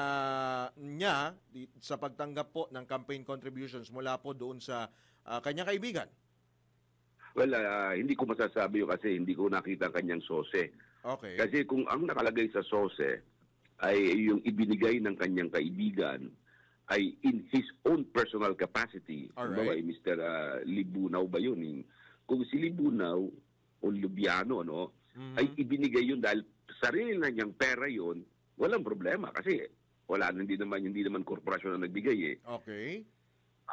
niya sa pagtanggap po ng campaign contributions mula po doon sa kanyang kaibigan. Well, hindi ko masasabi yun kasi hindi ko nakita kanyang sose. Okay. Kasi kung ang nakalagay sa sose ay yung ibinigay ng kanyang kaibigan ay in his own personal capacity. Alright. Mr. Libunaw ba yun? Kung si Libunaw o Lubiano, ay ibinigay yun dahil sarili na niyang pera yun, walang problema kasi hindi naman korporasyon na nagbigay eh. Okay.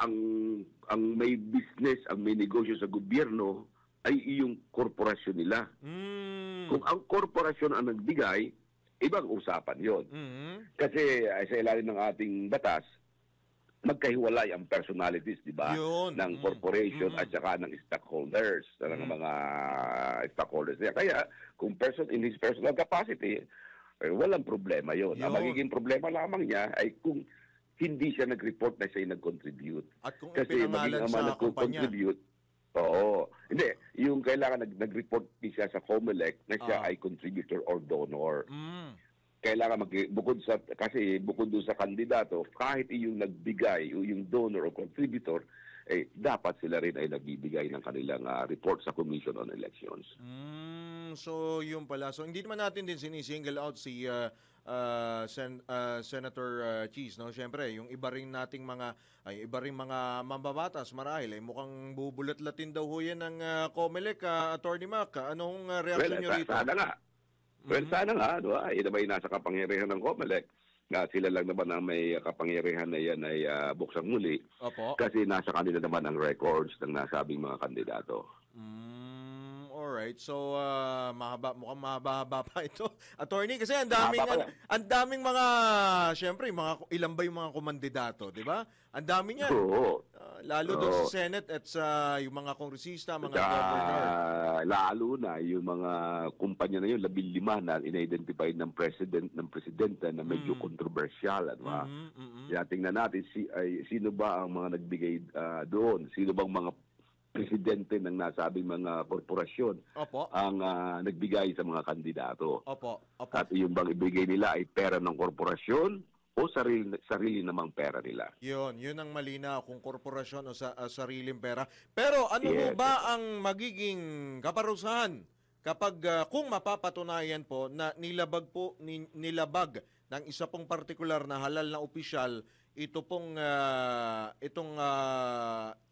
Ang may business, ang may negosyo sa gobyerno ay iyong korporasyon nila. Kung ang korporasyon ang nagbigay, ibang usapan yon. Kasi sa ilalim ng ating batas, magkahiwalay ang personalities, di ba? Ng corporation at saka ng stockholders, ng mga stockholders niya. Kaya kung in his personal capacity, walang problema yon. Ang magiging problema lamang niya ay kung hindi siya nag-report na siya nag-contribute. At kung kasi ipinangalan maging sa kumpanya. Oo. Hindi. Yung kailangan nag-report siya sa COMELEC na siya ay contributor or donor. Kailangan kasi bukod doon sa kandidato, kahit yung nagbigay o yung donor o contributor, dapat sila rin ay nagbibigay ng kanilang report sa Commission on Elections. So, yun pala. So, hindi naman natin din sinisingle out si Senator Cheese, no? Siyempre, yung iba ring mga mambabatas marahil ay mukhang bubulat-latin daw ho yan ng COMELEC, Attorney Mac. Anong reaction nyo rito? Sana nga. Sana nga, ito ba yung nasa kapangyarihan ng COMELEC? Na sila lang naman ang may kapangyarihan na yan ay buksang muli. Opo. Kasi nasa kanila naman ang records ng nasabing mga kandidato. Alright. So, mukhang mahaba pa ito. Attorney, kasi ang daming mga, syempre, ilan ba yung mga kumandidato, di ba? Ang dami niyan. Oo. Lalo doon sa Senate at sa yung mga kongresista, mga governor. Lalo na yung mga kumpanya na yun, 15 na in-identify ng presidente na medyo kontrobersyal. Tingnan natin sino ba ang mga nagbigay doon? Sino bang mga presidente ng nasabing mga korporasyon ang nagbigay sa mga kandidato. At yung bang ibigay nila ay pera ng korporasyon o sarili namang pera nila. Yun ang malinaw kung korporasyon o sariling pera. Pero ano ba ang magiging kaparusahan kapag kung mapapatunayan po na nilabag ng isa pong partikular na halal na opisyal itong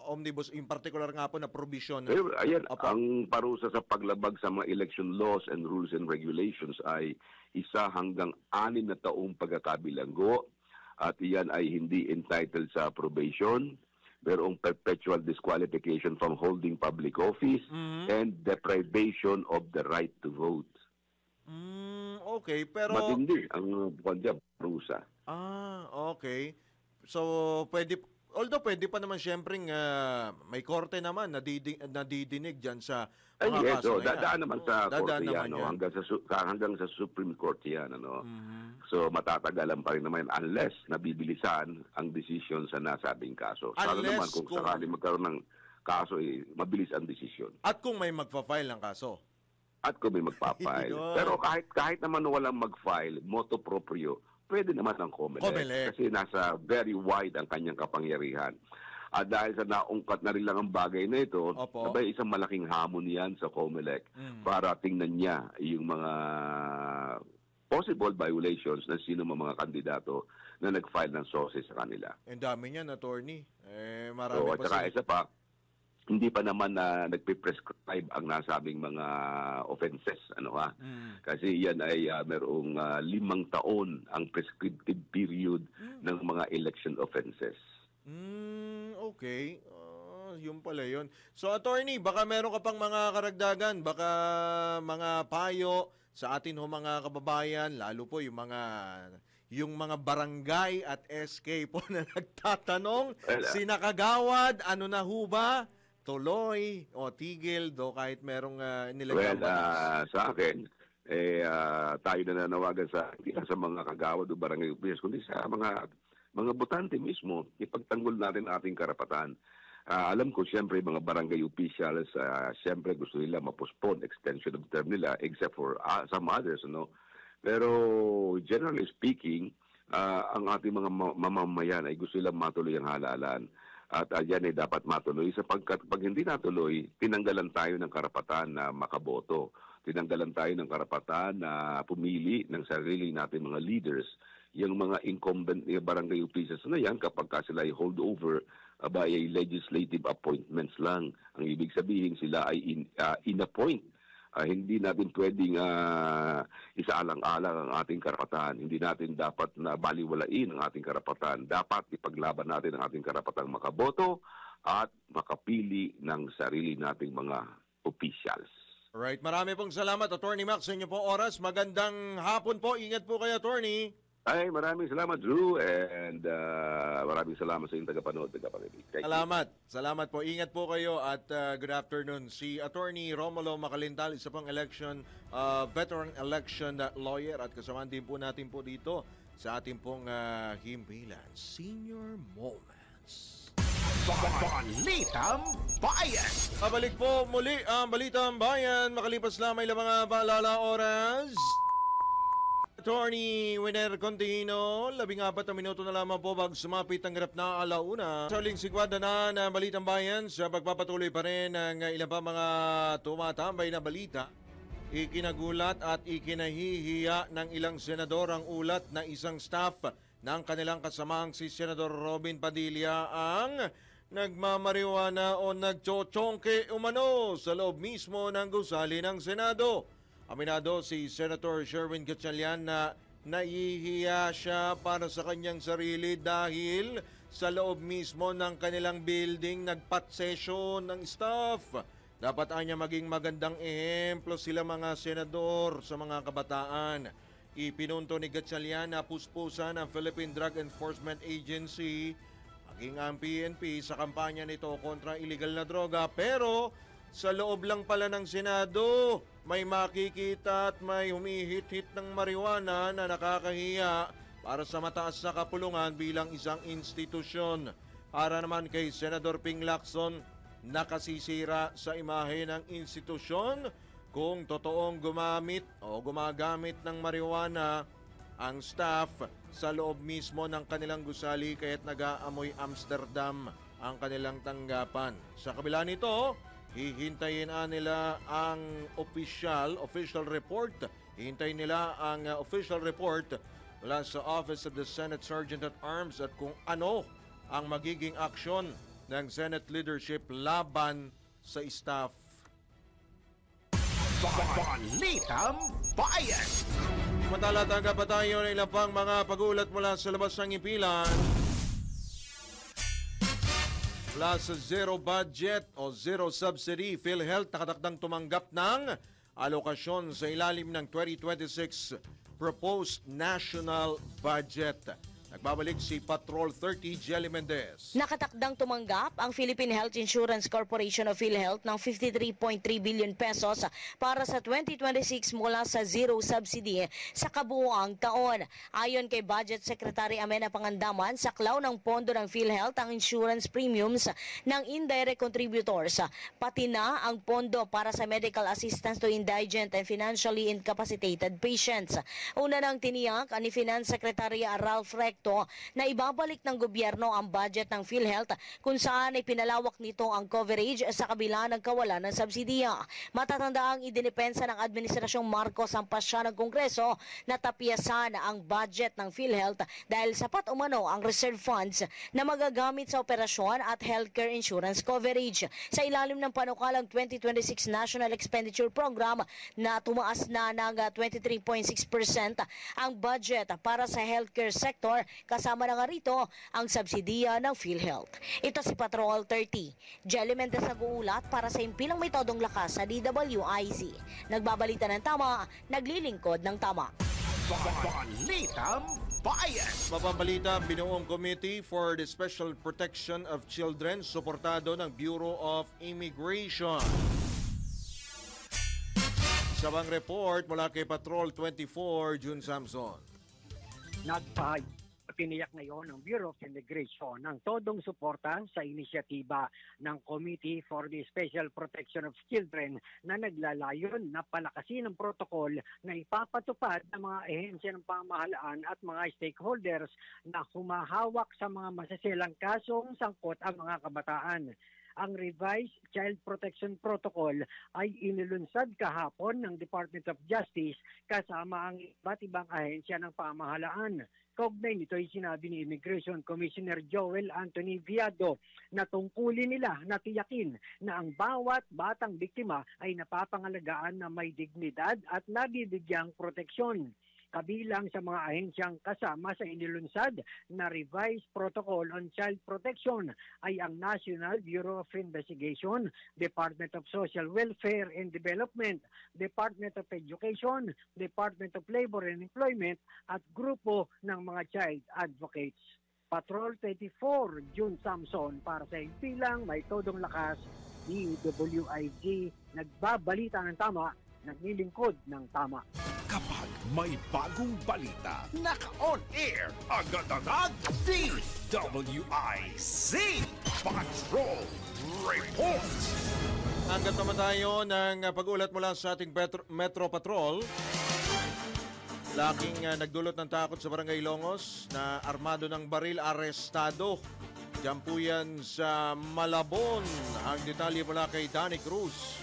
omnibus, in particular nga po na provision. Ayan, ang parusa sa paglabag sa mga election laws and rules and regulations ay 1 hanggang 6 na taong pagkakabilanggo at iyan ay hindi entitled sa probation, merong perpetual disqualification from holding public office and deprivation of the right to vote. Okay, pero matindi ang parusa. Okay. So, pwede pa naman siyempre may korte naman na didinig dyan sa mga kaso na yan. Dadaan naman sa korte yan, hanggang sa Supreme Court yan. So, matatagalan pa rin naman unless nabibilisan ang desisyon sa nasabing kaso. Sana naman kung sakali magkaroon ng kaso, mabilis ang desisyon. At kung may magpa-file ng kaso. Pero kahit naman walang mag-file, motu proprio, pwede naman ang COMELEC. Kasi nasa very wide ang kanyang kapangyarihan. At dahil sa naungkat na rin lang ang bagay na ito, sabay isang malaking hamon yan sa COMELEC para tingnan niya yung mga possible violations ng sino mga kandidato na nag-file ng SOSE sa kanila. Ang dami niyan, attorney. Marami pa sila. Isa pa, hindi pa naman na nagpe-prescribe ang nasabing mga offenses. Kasi yan ay merong 5 taon ang prescriptive period ng mga election offenses. Okay. Yun pala yun. So, attorney, baka meron ka pang mga karagdagan, baka mga payo sa atin ho mga kababayan, lalo po yung mga barangay at SK po na nagtatanong, sinakagawad, ano na ho ba? Tuloy o tigil do kahit merong nilagyan sa akin, tayo na nanawagan hindi sa mga kagawad o barangay officials, kundi sa mga botante mismo, ipagtanggol natin ating karapatan. Alam ko, siyempre, mga barangay officials, siyempre gusto nila ma-postpone extension of term nila, except for some others, no? Pero generally speaking, ang ating mga mamamayan ay gusto nilang matuloy ang halalan. At yan ay dapat matuloy sapagkat pag hindi natuloy, tinanggalan tayo ng karapatan na makaboto. Tinanggalan tayo ng karapatan na pumili ng sarili natin mga leaders. Yung mga incumbent barangay officials na yan, kapag sila ay hold over by a legislative appointments lang. Ang ibig sabihin sila ay in-appoint. Hindi natin pwedeng isaalang-alang ang ating karapatan. Hindi natin dapat na baliwalain ang ating karapatan. Dapat ipaglaban natin ang ating karapatang makaboto at makapili ng sarili nating mga officials. Alright, marami pong salamat, Attorney Max, sa inyo po oras. Magandang hapon po. Ingat po kayo, Attorney. Ay, maraming salamat, Drew, and maraming salamat sa inyong tagapanood, tagapakinig. Salamat po. Ingat po kayo at good afternoon. Si Attorney Romulo Macalintal, isa pong veteran election lawyer at kasama din po natin po dito sa ating pong himpilan, Senior Moments. Balitang Bayan! Pabalik po muli ang Balitang Bayan. Makalipas lamang ilang mga balala oras. Attorney Winer Contino, 14 na minuto na lamang po bago sumapit ang ganap na alauna. Sa uling sigwada na ng Balitang Bayan sa pagpapatuloy pa rin ng ilang pa mga tumatambay na balita. Ikinagulat at ikinahihiya ng ilang senador ang ulat na isang staff ng kanilang kasamang si Senador Robin Padilla ang nagmamariwana o nagchochongke umano sa loob mismo ng gusali ng Senado. Aminado si Senator Sherwin Gatchalian na nahihiya siya para sa kanyang sarili dahil sa loob mismo ng kanilang building nagpat session ng staff. Dapat anya maging magandang ehemplo sila mga senador sa mga kabataan. Ipinunto ni Gatchalian na puspusan ng Philippine Drug Enforcement Agency maging ang PNP sa kampanya nito kontra illegal na droga, pero sa loob lang pala ng Senado, may makikita at may humihit-hit ng marijuana na nakakahiya para sa mataas na kapulungan bilang isang institusyon. Para naman kay Senador Ping Lacson, nakasisira sa imahe ng institusyon kung totoong gumagamit ng marijuana ang staff sa loob mismo ng kanilang gusali kaya't nag-aamoy Amsterdam ang kanilang tanggapan. Sa kabila nito, hihintayin nila ang official report. Hihintayin nila ang official report mula sa Office of the Senate Sergeant at Arms at kung ano ang magiging aksyon ng Senate leadership laban sa staff. Balitang Bayan! Samantala, tanggap pa tayo ng ilang pang mga pag-uulat mula sa labas ng impilan. Mula sa zero budget o zero subsidy, PhilHealth nakatakdang tumanggap ng alokasyon sa ilalim ng 2026 proposed national budget. Nagbabalik si Patrol 30 Jelly Mendez. Nakatakdang tumanggap ang Philippine Health Insurance Corporation of PhilHealth ng 53.3 billion pesos para sa 2026 mula sa zero subsidy sa kabuuang taon. Ayon kay Budget Secretary Amena Pangandaman, saklaw ng pondo ng PhilHealth ang insurance premiums ng indirect contributors, pati na ang pondo para sa medical assistance to indigent and financially incapacitated patients. Una nang tiniyak ni Finance Secretary Ralph Recto na ibabalik ng gobyerno ang budget ng PhilHealth kung saan ay pinalawak nito ang coverage sa kabila ng kawalan ng subsidiya. Matatandaang idinipensa ng Administrasyong Marcos ang pasya ng Kongreso na tapyasan ang budget ng PhilHealth dahil sapat umano ang reserve funds na magagamit sa operasyon at healthcare insurance coverage. Sa ilalim ng panukalang 2026 National Expenditure Program na tumaas na ng 23.6% ang budget para sa healthcare sector Kasama na nga rito ang subsidiya ng PhilHealth. Ito si Patrol 30. Jelly Mendez nag-uulat para sa impilang may todong lakas sa DWIZ. Nagbabalita ng tama, naglilingkod ng tama. Balitang Bayan. Mapambalita, binuong Committee for the Special Protection of Children, suportado ng Bureau of Immigration. Sabang report mula kay Patrol 24, June Samson. Tiniyak ngayon ng Bureau of Immigration ng todong suporta sa inisyatiba ng Committee for the Special Protection of Children na naglalayon na palakasin ang protokol na ipapatupad ng mga ehensya ng pamahalaan at mga stakeholders na humahawak sa mga masaselang kasong sangkot ang mga kabataan. Ang revised Child Protection Protocol ay inilunsad kahapon ng Department of Justice kasama ang iba't ibang ahensya ng pamahalaan. Kaugnay nito ay sinabi ni Immigration Commissioner Joel Anthony Viado na tungkulin nila na tiyakin na ang bawat batang biktima ay napapangalagaan na may dignidad at nabibigyang proteksyon. Kabilang sa mga ahensyang kasama sa inilunsad na revised protocol on child protection ay ang National Bureau of Investigation, Department of Social Welfare and Development, Department of Education, Department of Labor and Employment at grupo ng mga child advocates. Patrol 24, June Samson para sa impilang may todong lakas, DWIZ, nagbabalita ng tama, naglilingkod ng tama. Kapag may bagong balita, Naka-on air. agad-agad DWIZ Patrol Report. Hanggat naman tayo ng pag-ulat mula sa ating Metro Patrol. Laking nagdulot ng takot sa Barangay Longos na armado ng baril arestado. Diyan po yan sa Malabon. Ang detalye mula kay Danny Cruz.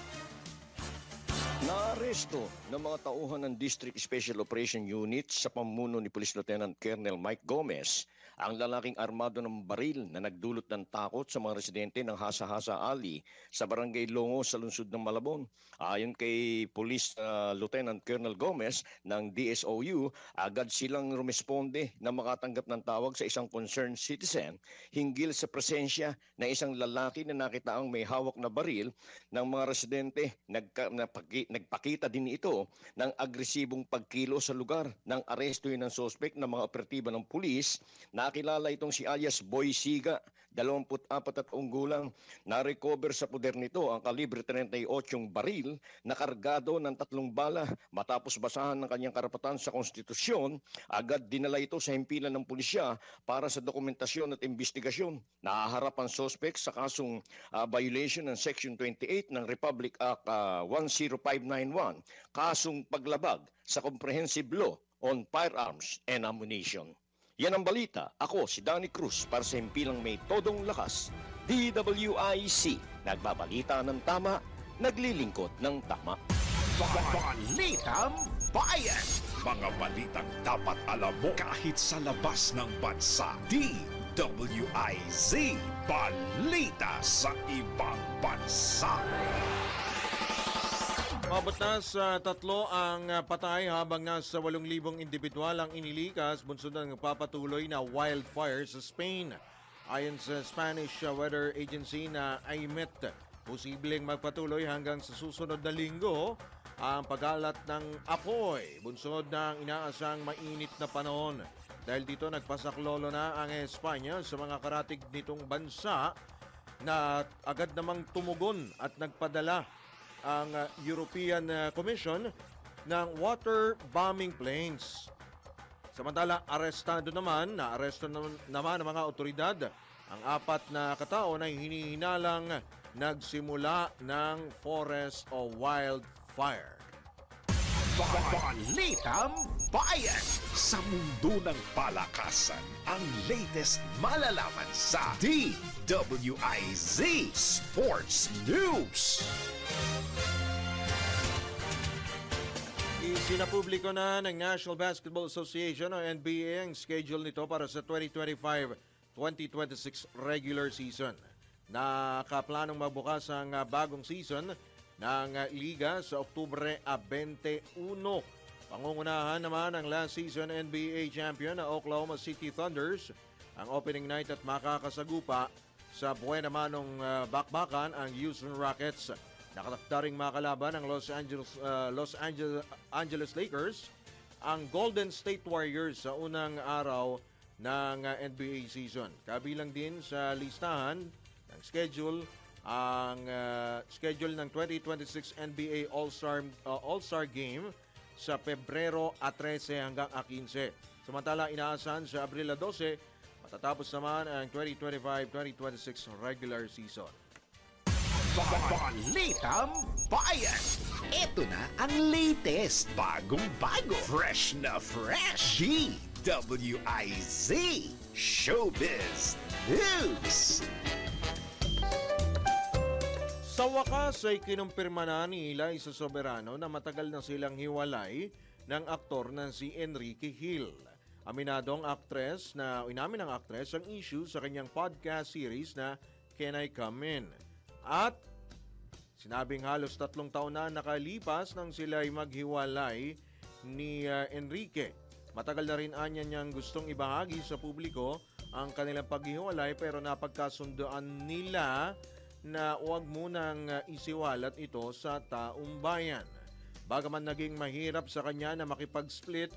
Naaresto ng mga tauhan ng District Special Operation Unit sa pamuno ni Police Lieutenant Colonel Mike Gomez ang lalaking armado ng baril na nagdulot ng takot sa mga residente ng Hasa-Hasa Alley sa Barangay Longo sa lungsod ng Malabon. Ayon kay Police Lieutenant Colonel Gomez ng DSOU, agad silang rumisponde na makatanggap ng tawag sa isang concerned citizen hinggil sa presensya ng isang lalaki na nakitaang may hawak na baril ng mga residente. Nagpakita din ito ng agresibong pagkilo sa lugar ng aresto ng suspect ng mga operatiba ng pulis. Nakilala itong si alias Boy Siga, 24 at unggulang. Na-recover sa poder nito ang kalibre 38 baril na kargado ng 3 bala. Matapos basahan ng kanyang karapatan sa konstitusyon, agad dinala ito sa himpilan ng pulisya para sa dokumentasyon at investigasyon. Nahaharap ang suspect sa kasong violation ng Section 28 ng Republic Act 10591, kasong paglabag sa Comprehensive Law on Firearms and Ammunition. Yan ang balita. Ako si Danny Cruz para sa himpilang may todong lakas. DWIC. Nagbabalita ng tama, naglilingkod ng tama. Balitang Bayan. Mga balitang dapat alam mo kahit sa labas ng bansa. DWIZ Balita sa ibang bansa. Mabot na sa 3 ang patay habang nasa 8,000 individual ang inilikas bunsod ng papatuloy na wildfire sa Spain. Ayon sa Spanish Weather Agency na IMET, posibleng magpatuloy hanggang sa susunod na linggo ang pag-alat ng apoy bunsod ng inaasang mainit na panahon. Dahil dito nagpasaklolo na ang Espanya sa mga karatig nitong bansa na agad namang tumugon at nagpadala ang European Commission ng water bombing planes. Samantala, naaresto naman ng mga otoridad ang 4 na katao na hinihinalang nagsimula ng forest o wildfire. Balitang Bayan. Sa mundo ng palakasan, ang latest malalaman sa DWIZ Sports News. Isinapubliko na ng National Basketball Association o NBA ang schedule nito para sa 2025-2026 regular season. Nakaplanong magbukas ang bagong season ng liga sa Oktubre 21. Pangungunahan naman ang last season NBA champion na Oklahoma City Thunders. Ang opening night at makakasagupa sa buwan naman ng bakbakan ang Houston Rockets. Nakatakdaring makalaban ang Los Angeles Lakers, ang Golden State Warriors sa unang araw ng NBA season. Kabilang din sa listahan ng schedule ang schedule ng 2026 NBA All-Star Game sa Pebrero 13 hanggang 15. Samantala, inaasahan sa Abril 12, matatapos naman ang 2025-2026 regular season. Balitang Bayan! Ito na ang latest, bagong-bago, Fresh na fresh! DWIZ Showbiz News! Sa wakas ay kinumpirma na ni Liza Soberano na matagal na silang hiwalay ng aktor na si Enrique Hill. Inamin ng aktres ang issue sa kanyang podcast series na Can I Come In? At sinabing halos 3 taon na nakalipas nang sila'y maghiwalay ni Enrique. Matagal na rin anya niyang gustong ibahagi sa publiko ang kanilang paghiwalay pero napagkasundoan nila na huwag munang isiwalat ito sa taong bayan. Bagaman naging mahirap sa kanya na makipag-split,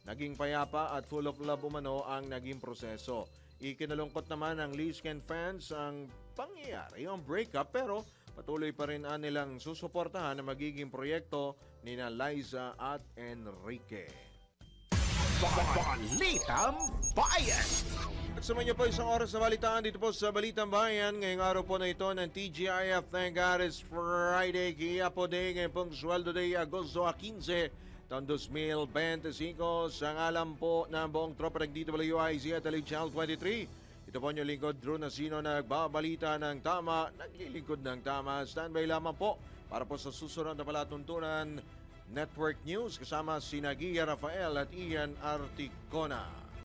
naging payapa at full of love umano ang naging proseso. Ikinalungkot naman ng Lizken fans ang pangyayari, ang breakup, pero patuloy pa rin nilang susuportahan ang magiging proyekto ni Liza at Enrique. Balitang Bayan! At sa inyo po isang oras na balitaan dito po sa Balitang Bayan. Ngayong araw po na ito ng TGIF. Thank God it's Friday. Kaya po din ngayon pong Sweldo Day, Agosto 15, taon 2025. Sa ngalan po ng buong tropa ng DWIZ at Alib Channel 23. Ito po nyo lingkod, Drew Nasino, nagbabalita ng tama, naglilingkod ng tama. Standby lamang po para po sa susunod na palatuntunan Network News kasama si Nagia Rafael at Ian Articona.